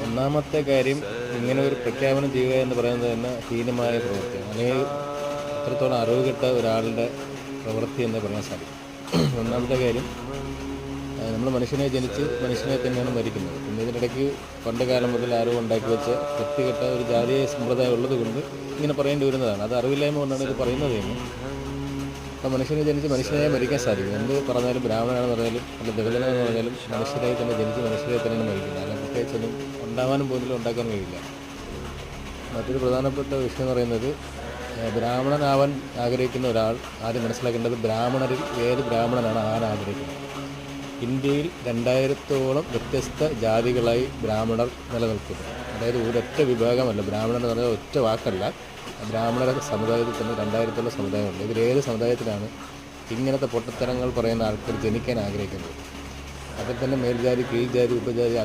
ഒന്നാമത്തെ കാര്യം, ഇങ്ങനെ ഒരു പ്രഖ്യാപനം ചെയ്യുക എന്ന് പറയുന്നത് തന്നെ ഹീനമായ പ്രവൃത്തിയാണ്, അല്ലെങ്കിൽ അത്രത്തോളം അറിവ് കെട്ട ഒരാളുടെ പ്രവൃത്തി എന്ന് പറയാൻ സാധിക്കും. ഒന്നാമത്തെ കാര്യം, നമ്മൾ മനുഷ്യനെ ജനിച്ച് മനുഷ്യനെ തന്നെയാണ് മരിക്കുന്നത്. പിന്നെ ഇതിനിടയ്ക്ക് പണ്ട് കാലം മുതൽ ആരോ ഉണ്ടാക്കി വെച്ച വൃത്തികെട്ട ഒരു ജാതീയ സമ്പ്രദായം ഉള്ളത് കൊണ്ട് ഇങ്ങനെ പറയേണ്ടി വരുന്നതാണ്. അത് അറിവില്ലായ്മ കൊണ്ടാണ് ഇത് പറയുന്നത് തന്നെ. അപ്പോൾ മനുഷ്യനെ ജനിച്ച് മനുഷ്യനെ മരിക്കാൻ സാധിക്കും. എന്ത് പറഞ്ഞാലും, ബ്രാഹ്മണനാണെന്ന് പറഞ്ഞാലും അല്ല ദളിതനാണെന്ന് പറഞ്ഞാലും മനുഷ്യരായി തന്നെ ജനിച്ച് മനുഷ്യരായി തന്നെയാണ് മരിക്കുന്നത്. അല്ല പ്രത്യേകിച്ചൊന്നും ഉണ്ടാവാനും പോലും ഉണ്ടാക്കാൻ കഴിയില്ല. മറ്റൊരു പ്രധാനപ്പെട്ട വിഷയം എന്ന് പറയുന്നത്, ബ്രാഹ്മണനാവാൻ ആഗ്രഹിക്കുന്ന ഒരാൾ ആദ്യം മനസ്സിലാക്കേണ്ടത് ബ്രാഹ്മണരിൽ ഏത് ബ്രാഹ്മണനാണ് ആഗ്രഹിക്കുന്നത്. ഇന്ത്യയിൽ 2000-ഓളം വ്യത്യസ്ത ജാതികളായി ബ്രാഹ്മണർ നിലനിൽക്കുന്നു. അതായത് ഒരൊറ്റ വിഭാഗമല്ല, ബ്രാഹ്മണർ എന്ന് പറഞ്ഞാൽ ഒറ്റ വാക്കല്ല. ബ്രാഹ്മണരുടെ സമുദായത്തിൽ തന്നെ 2000-ഓളം സമുദായമുണ്ട്. ഇതിലേത് സമുദായത്തിലാണ് ഇങ്ങനത്തെ പൊട്ടത്തരങ്ങൾ പറയുന്ന ആൾക്കാർ ജനിക്കാൻ ആഗ്രഹിക്കുന്നത്? അതിൽ തന്നെ മേൽജാതി, കീഴ്ജാതി, ഉപജാതി